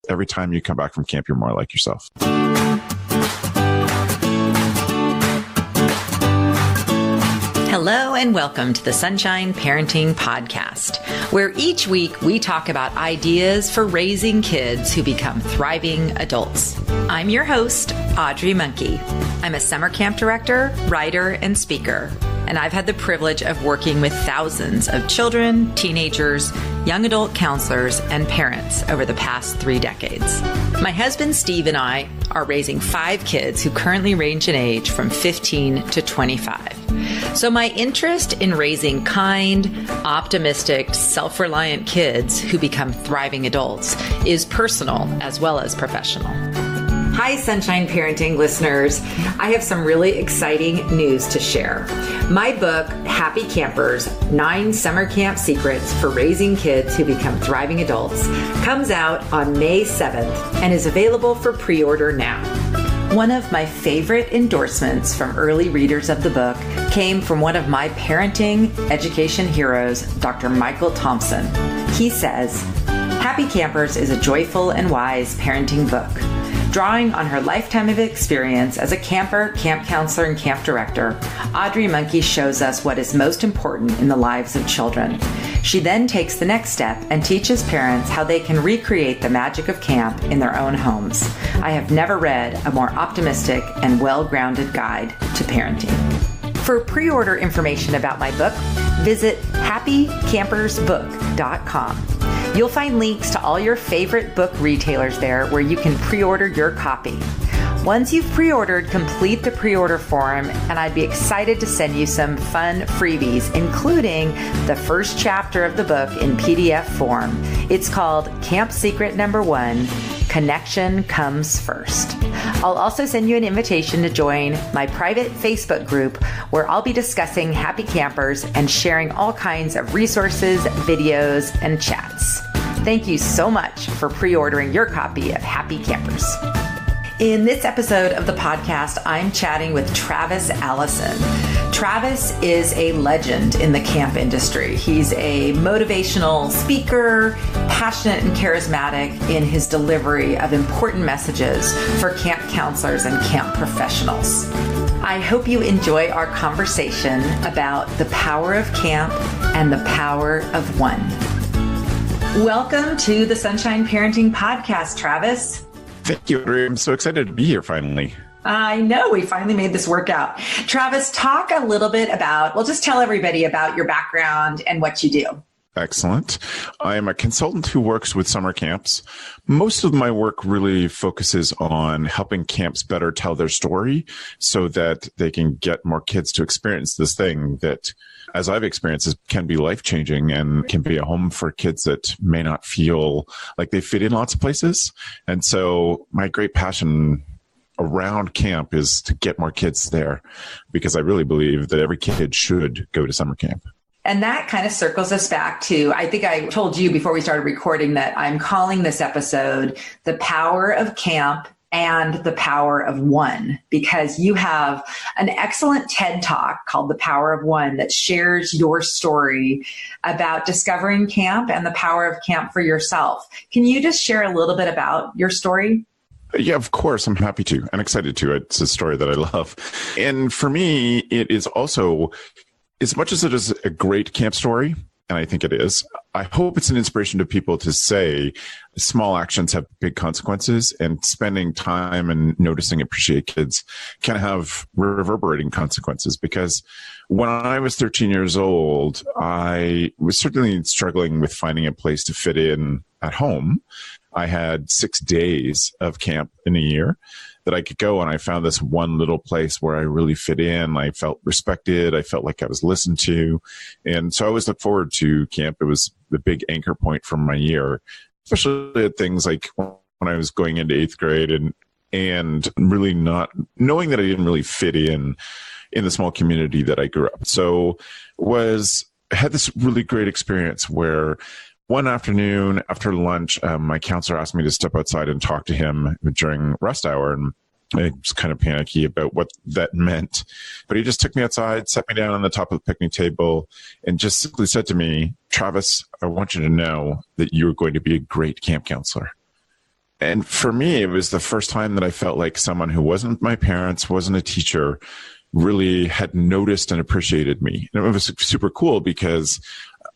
every time you come back from camp, you're more like yourself. Hello and welcome to the Sunshine Parenting Podcast, where each week we talk about ideas for raising kids who become thriving adults. I'm your host, Audrey Monkey. I'm a summer camp director, writer, and speaker, and I've had the privilege of working with thousands of children, teenagers, young adult counselors, and parents over the past 3 decades. My husband, Steve, and I are raising 5 kids who currently range in age from 15 to 25. So my interest in raising kind, optimistic, self-reliant kids who become thriving adults is personal as well as professional. Hi, Sunshine Parenting listeners. I have some really exciting news to share. My book, Happy Campers, 9 Summer Camp Secrets for Raising Kids Who Become Thriving Adults, comes out on May 7th and is available for pre-order now. One of my favorite endorsements from early readers of the book came from one of my parenting education heroes, Dr. Michael Thompson. He says, Happy Campers is a joyful and wise parenting book. Drawing on her lifetime of experience as a camper, camp counselor, and camp director, Audrey Monkey shows us what is most important in the lives of children. She then takes the next step and teaches parents how they can recreate the magic of camp in their own homes. I have never read a more optimistic and well-grounded guide to parenting. For pre-order information about my book, visit happycampersbook.com. You'll find links to all your favorite book retailers there where you can pre-order your copy. Once you've pre-ordered, complete the pre-order form, and I'd be excited to send you some fun freebies, including the first chapter of the book in PDF form. It's called Camp Secret Number 1, Connection Comes First. I'll also send you an invitation to join my private Facebook group where I'll be discussing Happy Campers and sharing all kinds of resources, videos, and chats. Thank you so much for pre-ordering your copy of Happy Campers. In this episode of the podcast, I'm chatting with Travis Allison. Travis is a legend in the camp industry. He's a motivational speaker, passionate and charismatic in his delivery of important messages for camp counselors and camp professionals. I hope you enjoy our conversation about the power of camp and the power of one. Welcome to the Sunshine Parenting Podcast, Travis. Thank you, Audrey. I'm so excited to be here finally. I know we finally made this work out. Travis, talk a little bit about, just tell everybody about your background and what you do. Excellent. I am a consultant who works with summer camps. Most of my work really focuses on helping camps better tell their story so that they can get more kids to experience this thing that, as I've experienced, can be life-changing and can be a home for kids that may not feel like they fit in lots of places. And so my great passion around camp is to get more kids there because I really believe that every kid should go to summer camp. And that kind of circles us back to, I think I told you before we started recording that I'm calling this episode The Power of Camp and the Power of One, because you have an excellent TED Talk called The Power of One that shares your story about discovering camp and the power of camp for yourself. Can you just share a little bit about your story? Yeah, of course. I'm happy to and excited to. It's a story that I love. And for me, it is also, as much as it is a great camp story, and I think it is, I hope it's an inspiration to people to say small actions have big consequences, and spending time and noticing, appreciate kids can have reverberating consequences. Because when I was 13 years old, I was certainly struggling with finding a place to fit in at home. I had 6 days of camp in a year that I could go, and I found this one little place where I really fit in. I felt respected. I felt like I was listened to. And so I always look forward to camp. It was the big anchor point from my year, especially at things like when I was going into 8th grade and really not knowing that I didn't really fit in the small community that I grew up. So had this really great experience where one afternoon after lunch, my counselor asked me to step outside and talk to him during rest hour. And I was kind of panicky about what that meant. But he just took me outside, sat me down on the top of the picnic table, and just simply said to me, Travis, I want you to know that you're going to be a great camp counselor. And for me, it was the first time that I felt like someone who wasn't my parents, wasn't a teacher, really had noticed and appreciated me. And it was super cool because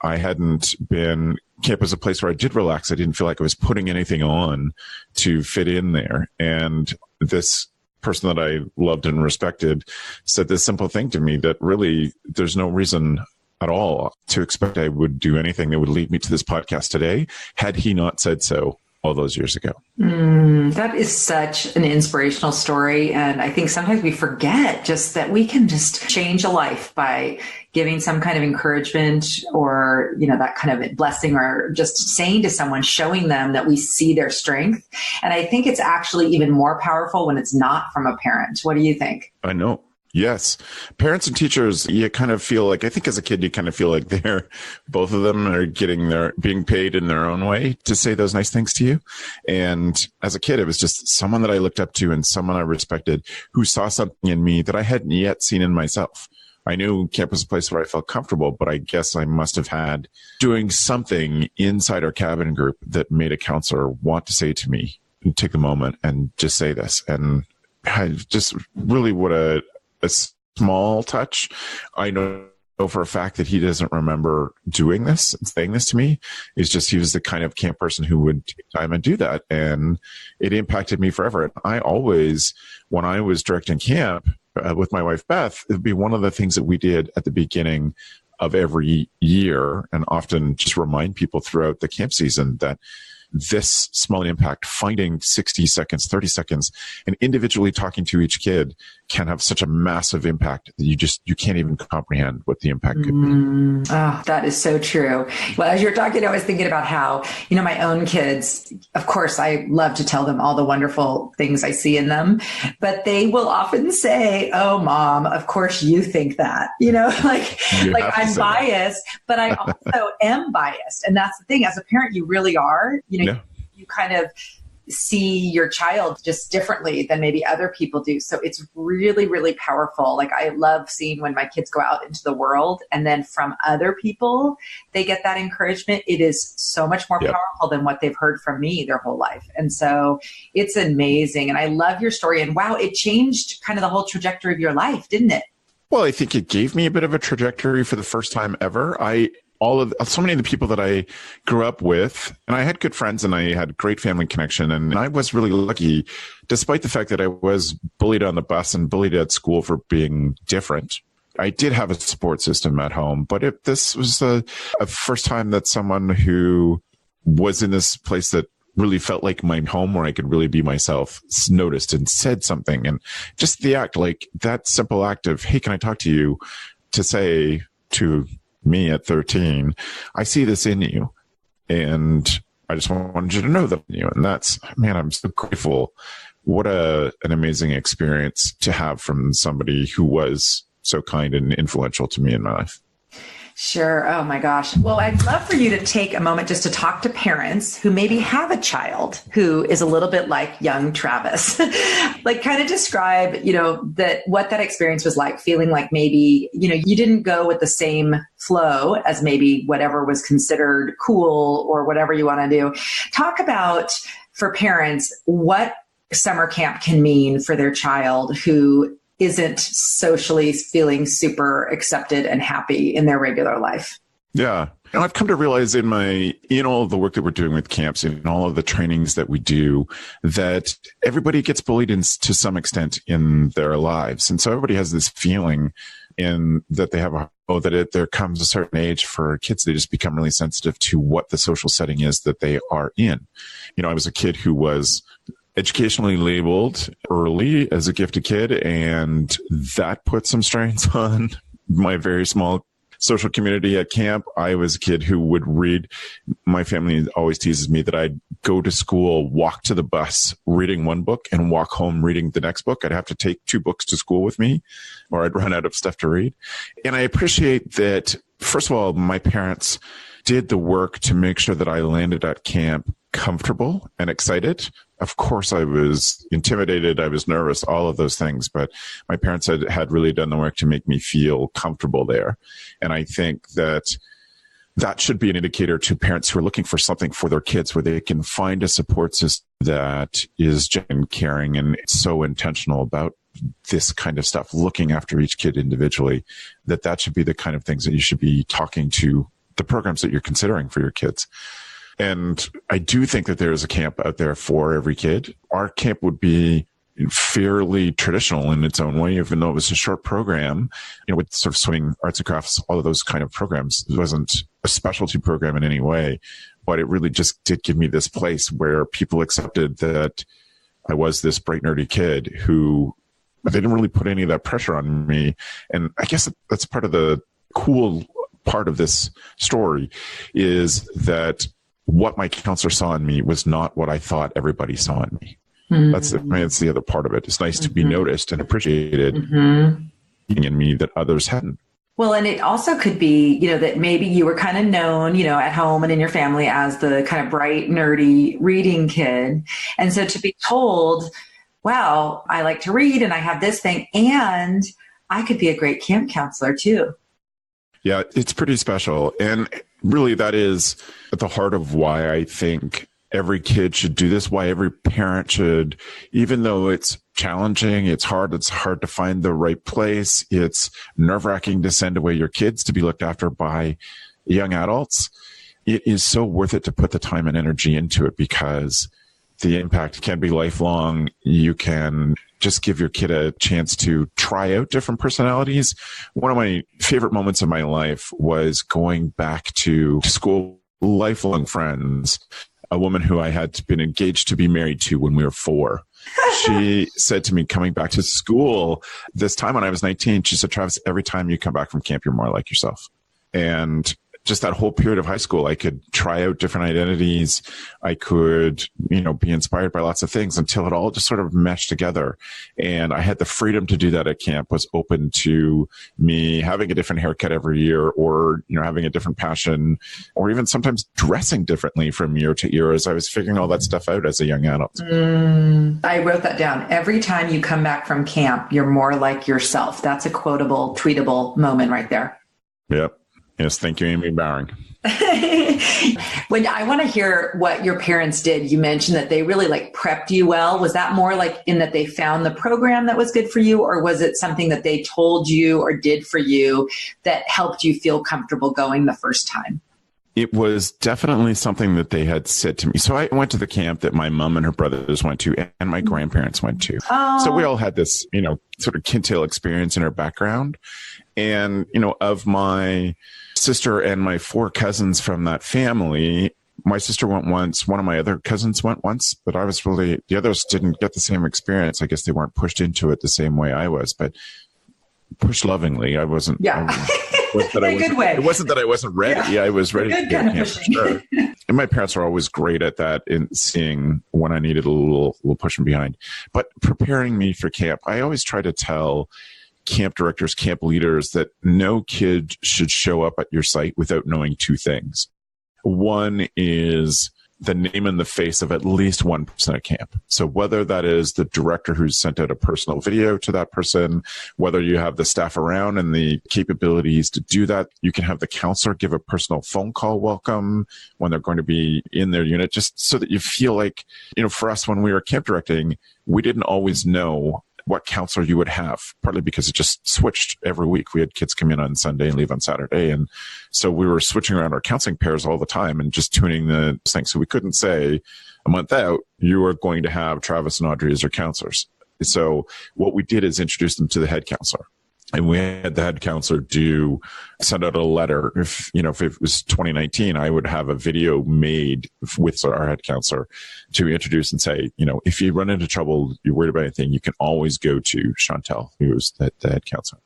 I hadn't been, camp was a place where I did relax. I didn't feel like I was putting anything on to fit in there. And this person that I loved and respected said this simple thing to me that really there's no reason at all to expect I would do anything that would lead me to this podcast today had he not said so all those years ago. That is such an inspirational story. And I think sometimes we forget just that we can just change a life by giving some kind of encouragement or, that kind of blessing, or just saying to someone, showing them that we see their strength. And I think it's actually even more powerful when it's not from a parent. What do you think? I know. Yes. Parents and teachers, you kind of feel like, I think as a kid, you kind of feel like both of them are being paid in their own way to say those nice things to you. And as a kid, it was just someone that I looked up to and someone I respected who saw something in me that I hadn't yet seen in myself. I knew camp was a place where I felt comfortable, but I guess I must have had doing something inside our cabin group that made a counselor want to say to me, take a moment and just say this. And I just really what a small touch. I know for a fact that he doesn't remember doing this and saying this to me. It's just he was the kind of camp person who would take time and do that. And it impacted me forever. And I always, when I was directing camp with my wife, Beth, it'd be one of the things that we did at the beginning of every year and often just remind people throughout the camp season that this small impact, finding 60 seconds, 30 seconds, and individually talking to each kid can have such a massive impact that you can't even comprehend what the impact could be. Oh, that is so true. Well, as you're talking, I was thinking about how, my own kids, of course, I love to tell them all the wonderful things I see in them, but they will often say, "Oh, Mom, of course you think that," like I'm biased, but I also am biased. And that's the thing. As a parent, you really are, you kind of see your child just differently than maybe other people do. So it's really, really powerful. Like I love seeing when my kids go out into the world and then from other people, they get that encouragement. It is so much more powerful than what they've heard from me their whole life. And so it's amazing. And I love your story. And wow, it changed kind of the whole trajectory of your life, didn't it? Well, I think it gave me a bit of a trajectory for the first time ever. So many of the people that I grew up with, and I had good friends and I had great family connection. And I was really lucky, despite the fact that I was bullied on the bus and bullied at school for being different. I did have a support system at home, but this was a first time that someone who was in this place that really felt like my home where I could really be myself noticed and said something. And just the act, like that simple act of, hey, can I talk to you, to say to me at 13, I see this in you and I just wanted you to know that in you. And I'm so grateful. What an amazing experience to have from somebody who was so kind and influential to me in my life. Sure. Oh my gosh. Well, I'd love for you to take a moment just to talk to parents who maybe have a child who is a little bit like young Travis. Like kind of describe, what that experience was like, feeling like maybe, you didn't go with the same flow as maybe whatever was considered cool or whatever you want to do. Talk about, for parents, what summer camp can mean for their child who isn't socially feeling super accepted and happy in their regular life. Yeah. And I've come to realize in all of the work that we're doing with camps and all of the trainings that we do, that everybody gets bullied to some extent in their lives. And so everybody has this feeling that they have there comes a certain age for kids, they just become really sensitive to what the social setting is that they are in. I was a kid who was educationally labeled early as a gifted kid, and that put some strains on my very small social community at camp. I was a kid who would read. My family always teases me that I'd go to school, walk to the bus, reading one book, and walk home reading the next book. I'd have to take 2 books to school with me, or I'd run out of stuff to read. And I appreciate that, first of all, my parents did the work to make sure that I landed at camp comfortable and excited. Of course, I was intimidated. I was nervous, all of those things. But my parents had really done the work to make me feel comfortable there. And I think that that should be an indicator to parents who are looking for something for their kids where they can find a support system that is genuine, caring, and so intentional about this kind of stuff, looking after each kid individually, that should be the kind of things that you should be talking to the programs that you're considering for your kids. And I do think that there is a camp out there for every kid. Our camp would be fairly traditional in its own way, even though it was a short program, with sort of swimming, arts and crafts, all of those kind of programs. It wasn't a specialty program in any way, but it really just did give me this place where people accepted that I was this bright, nerdy kid who, they didn't really put any of that pressure on me. And I guess that's part of the cool part of this story, is that what my counselor saw in me was not what I thought everybody saw in me. Mm-hmm. That's the other part of it. It's nice to be noticed and appreciated in me that others hadn't. Well, and it also could be, that maybe you were kind of known, at home and in your family as the kind of bright, nerdy reading kid. And so to be told, wow, I like to read and I have this thing, and I could be a great camp counselor too. Yeah, it's pretty special. And really that is at the heart of why I think every kid should do this, why every parent should, even though it's challenging, it's hard to find the right place. It's nerve-wracking to send away your kids to be looked after by young adults. It is so worth it to put the time and energy into it, because the impact can be lifelong. You can just give your kid a chance to try out different personalities. One of my favorite moments of my life was going back to school, lifelong friends, a woman who I had been engaged to be married to when we were 4. She said to me, coming back to school this time when I was 19, she said, Travis, every time you come back from camp, you're more like yourself. And just that whole period of high school, I could try out different identities. I could, be inspired by lots of things until it all just sort of meshed together. And I had the freedom to do that at camp, was open to me having a different haircut every year, or, having a different passion, or even sometimes dressing differently from year to year as I was figuring all that stuff out as a young adult. I wrote that down. Every time you come back from camp, you're more like yourself. That's a quotable, tweetable moment right there. Yep. Yes, thank you, Amy Bowering. When I want to hear what your parents did, you mentioned that they really prepped you well. Was that more in that they found the program that was good for you, or was it something that they told you or did for you that helped you feel comfortable going the first time? It was definitely something that they had said to me. So I went to the camp that my mom and her brothers went to, and my grandparents went to. Oh. So we all had this, sort of kintail experience in our background. And, of my sister and my 4 cousins from that family, my sister went once, one of my other cousins went once, but the others didn't get the same experience. I guess they weren't pushed into it the same way I was, but pushed lovingly. I wasn't. Yeah. It wasn't that I wasn't ready. Yeah. I was ready to get camp for sure. And my parents are always great at that, in seeing when I needed a little pushing behind. But preparing me for camp, I always try to tell camp directors, camp leaders, that no kid should show up at your site without knowing 2 things. One is the name and the face of at least one person at camp. So whether that is the director who's sent out a personal video to that person, whether you have the staff around and the capabilities to do that, you can have the counselor give a personal phone call welcome when they're going to be in their unit, just so that you feel like, for us, when we were camp directing, we didn't always know what counselor you would have, partly because it just switched every week. We had kids come in on Sunday and leave on Saturday. And so we were switching around our counseling pairs all the time and just tuning the thing. So we couldn't say a month out, you are going to have Travis and Audrey as your counselors. So what we did is introduce them to the head counselor. And we had the head counselor send out a letter. If it was 2019, I would have a video made with our head counselor to introduce and say, if you run into trouble, you're worried about anything, you can always go to Chantel, who was the head counselor.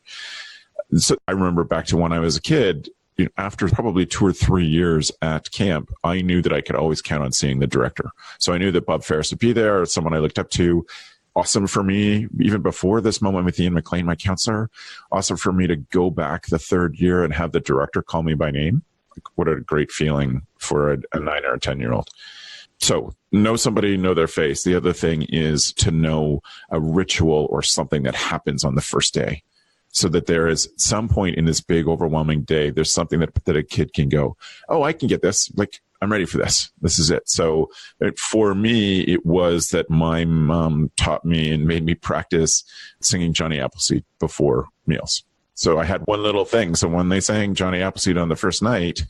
So I remember back to when I was a kid, after probably 2 or 3 years at camp, I knew that I could always count on seeing the director. So I knew that Bob Ferris would be there, or someone I looked up to. Awesome for me, even before this moment with Ian McLean, my counselor, awesome for me to go back the 3rd year and have the director call me by name. What a great feeling for a 9 or a 10-year-old. So know somebody, know their face. The other thing is to know a ritual or something that happens on the first day. so that there is some point in this big overwhelming day, there's something that a kid can go, oh, I can get this. Like, I'm ready for this. This is it. So for me, it was that my mom taught me and made me practice singing Johnny Appleseed before meals. So I had one little thing. So when they sang Johnny Appleseed on the first night,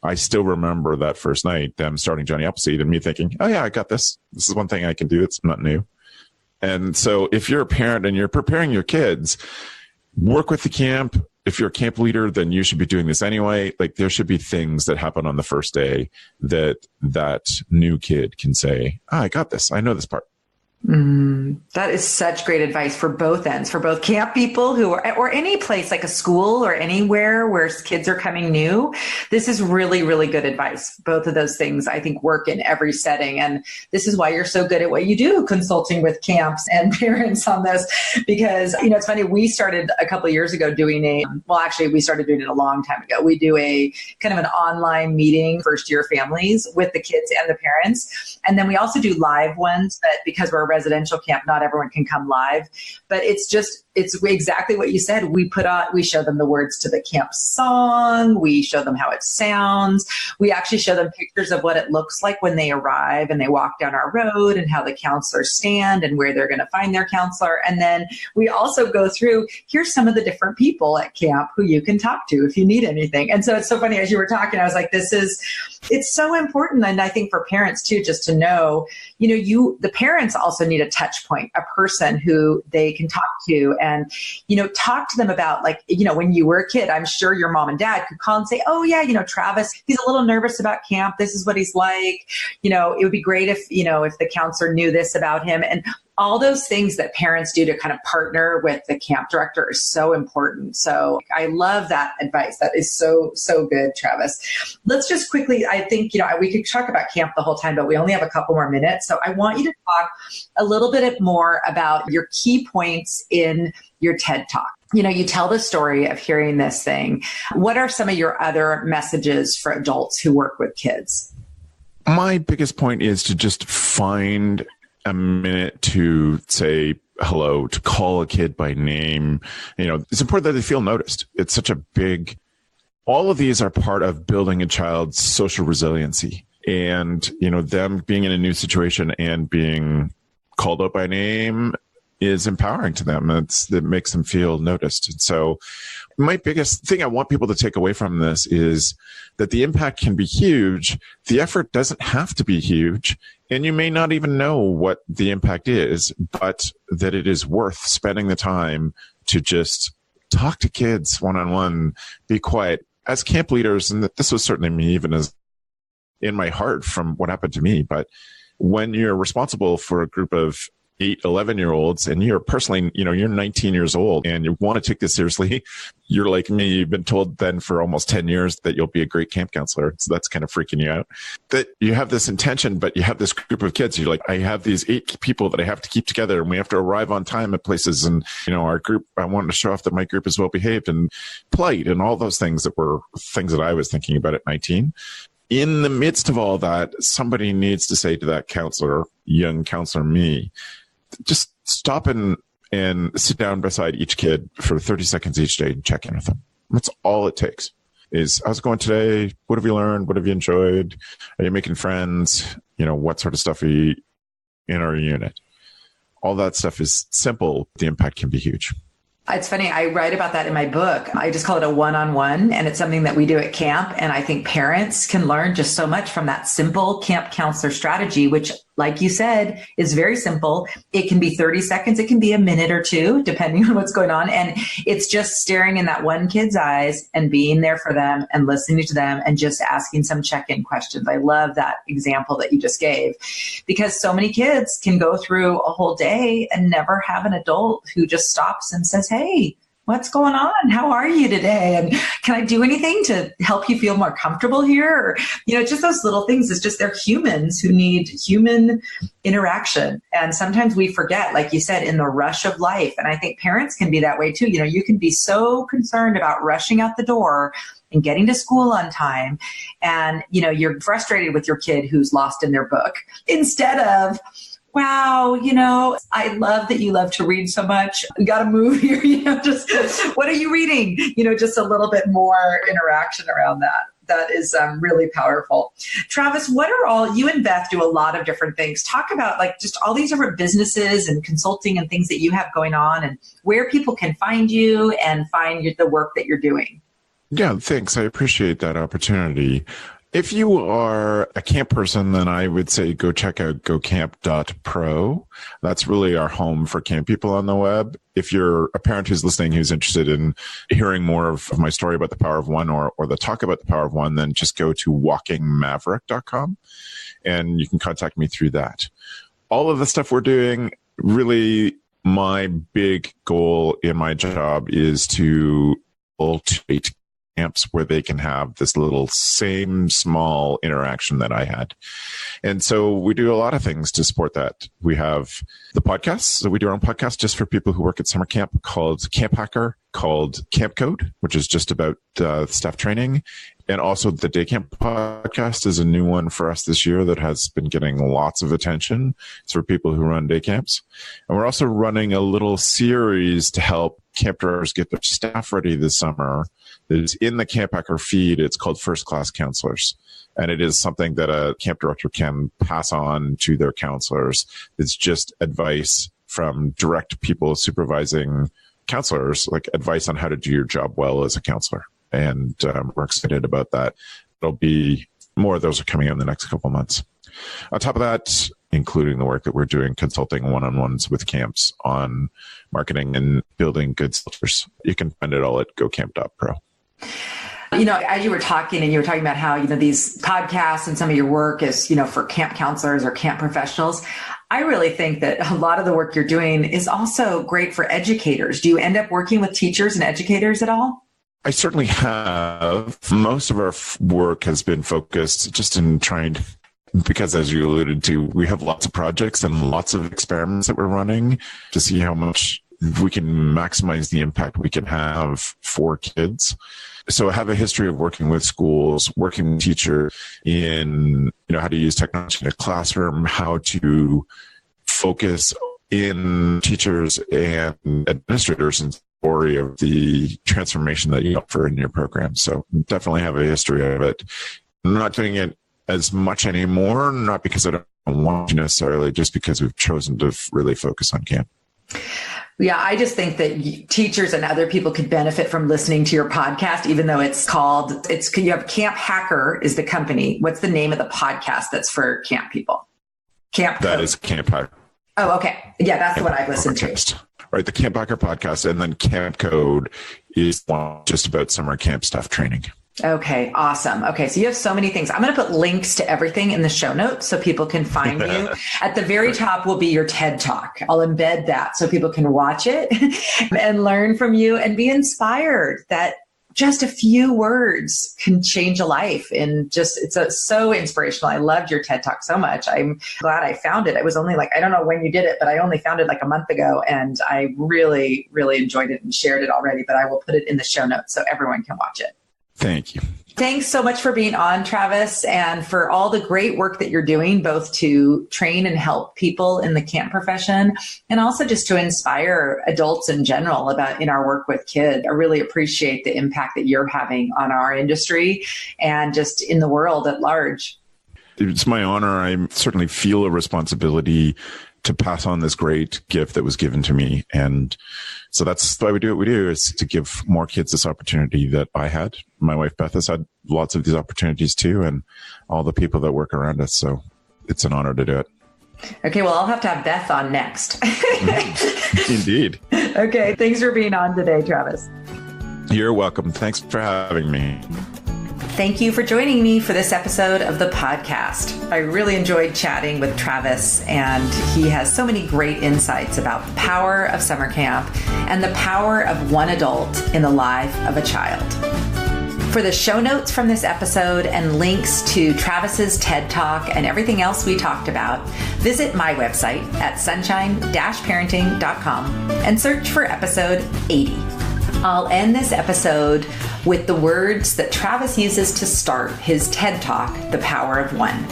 I still remember that first night, them starting Johnny Appleseed and me thinking, oh yeah, I got this. This is one thing I can do. It's not new. And so if you're a parent and you're preparing your kids, work with the camp. If you're a camp leader, then you should be doing this anyway. Like, there should be things that happen on the first day that new kid can say, oh, I got this. I know this part. That is such great advice for both ends, for both camp people who are, or any place like a school or anywhere where kids are coming new. This is really, really good advice. Both of those things, I think, work in every setting. And this is why you're so good at what you do, consulting with camps and parents on this, because, it's funny. We started a couple of years ago doing we started doing it a long time ago. We do a kind of an online meeting, first year families with the kids and the parents. And then we also do live ones, but because we're a residential camp, not everyone can come live, but it's exactly what you said. We show them the words to the camp song. We show them how it sounds. We actually show them pictures of what it looks like when they arrive and they walk down our road and how the counselors stand and where they're going to find their counselor. And then we also go through, here's some of the different people at camp who you can talk to if you need anything. And so it's so funny, as you were talking, I was like, it's so important. And I think for parents too, just to know, the parents also need a touch point, a person who they can talk to and, talk to them about, like, when you were a kid, I'm sure your mom and dad could call and say, oh yeah, Travis, he's a little nervous about camp. This is what he's like. It would be great if the counselor knew this about him. And all those things that parents do to kind of partner with the camp director is so important. So I love that advice. That is so, so good, Travis. Let's just quickly, I think, we could talk about camp the whole time, but we only have a couple more minutes. So I want you to talk a little bit more about your key points in your TED Talk. You tell the story of hearing this thing. What are some of your other messages for adults who work with kids? My biggest point is to just find a minute to say hello, to call a kid by name. It's important that they feel noticed. It's such a big, all of these are part of building a child's social resiliency. And, them being in a new situation and being called out by name is empowering to them. It makes them feel noticed. And so my biggest thing I want people to take away from this is that the impact can be huge. The effort doesn't have to be huge. And you may not even know what the impact is, but that it is worth spending the time to just talk to kids one-on-one, be quiet. As camp leaders, and this was certainly me, even as in my heart from what happened to me, but when you're responsible for a group of 11-year-olds and you're personally, you're 19 years old and you want to take this seriously, you're like me, you've been told then for almost 10 years that you'll be a great camp counselor. So that's kind of freaking you out that you have this intention, but you have this group of kids. You're like, I have these 8 people that I have to keep together and we have to arrive on time at places. And, our group, I wanted to show off that my group is well behaved and polite and all those things that were things that I was thinking about at 19. In the midst of all that, somebody needs to say to that counselor, young counselor me, just stop and sit down beside each kid for 30 seconds each day and check in with them. That's all it takes. Is how's it going today? What have you learned? What have you enjoyed? Are you making friends? What sort of stuff are you in our unit? All that stuff is simple. The impact can be huge. It's funny. I write about that in my book. I just call it a one-on-one, and it's something that we do at camp. And I think parents can learn just so much from that simple camp counselor strategy, which, like you said, is very simple. It can be 30 seconds. It can be a minute or two, depending on what's going on. And it's just staring in that one kid's eyes and being there for them and listening to them and just asking some check-in questions. I love that example that you just gave, because so many kids can go through a whole day and never have an adult who just stops and says, hey, what's going on? How are you today? And can I do anything to help you feel more comfortable here? Or, just those little things. It's just they're humans who need human interaction. And sometimes we forget, like you said, in the rush of life. And I think parents can be that way too. You can be so concerned about rushing out the door and getting to school on time. And, you're frustrated with your kid who's lost in their book instead of wow, I love that you love to read so much. You got to move here, just what are you reading? Just a little bit more interaction around that. That is really powerful. Travis, you and Beth do a lot of different things. Talk about just all these different businesses and consulting and things that you have going on and where people can find you and find the work that you're doing. Yeah, thanks. I appreciate that opportunity. If you are a camp person, then I would say go check out gocamp.pro. That's really our home for camp people on the web. If you're a parent who's listening, who's interested in hearing more of my story about the power of one or the talk about the power of one, then just go to walkingmaverick.com and you can contact me through that. All of the stuff we're doing, really my big goal in my job is to cultivate camps where they can have this little same small interaction that I had. And so we do a lot of things to support that. We have the podcasts. So we do our own podcast just for people who work at summer camp called CampHacker, called Camp Code, which is just about staff training. And also the Day Camp podcast is a new one for us this year that has been getting lots of attention. It's for people who run day camps. And we're also running a little series to help camp directors get their staff ready this summer. It's in the CampHacker feed. It's called First Class Counselors. And it is something that a camp director can pass on to their counselors. It's just advice from direct people supervising counselors, like advice on how to do your job well as a counselor. And we're excited about that. There'll be more of those are coming out in the next couple of months. On top of that, including the work that we're doing consulting one-on-ones with camps on marketing and building good filters. You can find it all at gocamp.pro. As you were talking and you were talking about how, these podcasts and some of your work is, for camp counselors or camp professionals, I really think that a lot of the work you're doing is also great for educators. Do you end up working with teachers and educators at all? I certainly have. Most of our work has been focused just in trying to, because as you alluded to, we have lots of projects and lots of experiments that we're running to see how much we can maximize the impact we can have for kids. So I have a history of working with schools, working with teachers in, how to use technology in a classroom, how to focus in teachers and administrators and story of the transformation that you offer in your program. So definitely have a history of it. I'm not doing it as much anymore, not because I don't want to necessarily, just because we've chosen to really focus on camp. Yeah, I just think that teachers and other people could benefit from listening to your podcast, even though you have CampHacker is the company. What's the name of the podcast that's for camp people? That is CampHacker. Oh, okay. Yeah, that's the one I've listened to. Right, the CampHacker podcast, and then Camp Code is one just about summer camp staff training. Okay, awesome. Okay, so you have so many things. I'm going to put links to everything in the show notes so people can find you. At the very top will be your TED Talk. I'll embed that so people can watch it and learn from you and be inspired that just a few words can change a life. And it's so inspirational. I loved your TED Talk so much. I'm glad I found it. It was only I don't know when you did it, but I only found it a month ago. And I really, really enjoyed it and shared it already, but I will put it in the show notes so everyone can watch it. Thank you. Thanks so much for being on, Travis, and for all the great work that you're doing, both to train and help people in the camp profession, and also just to inspire adults in general in our work with kids. I really appreciate the impact that you're having on our industry and just in the world at large. It's my honor. I certainly feel a responsibility to pass on this great gift that was given to me. And so that's why we do what we do, is to give more kids this opportunity that I had. My wife, Beth, has had lots of these opportunities too, and all the people that work around us. So it's an honor to do it. Okay, well, I'll have to have Beth on next. Indeed. Okay, thanks for being on today, Travis. You're welcome. Thanks for having me. Thank you for joining me for this episode of the podcast. I really enjoyed chatting with Travis, and he has so many great insights about the power of summer camp and the power of one adult in the life of a child. For the show notes from this episode and links to Travis's TED Talk and everything else we talked about, visit my website at sunshine-parenting.com and search for episode 80. I'll end this episode with the words that Travis uses to start his TED Talk, The Power of One.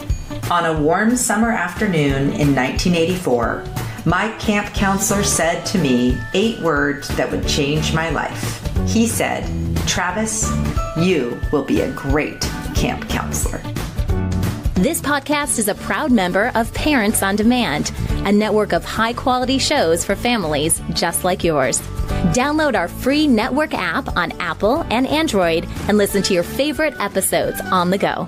On a warm summer afternoon in 1984, my camp counselor said to me 8 words that would change my life. He said, "Travis, you will be a great camp counselor." This podcast is a proud member of Parents on Demand, a network of high-quality shows for families just like yours. Download our free network app on Apple and Android and listen to your favorite episodes on the go.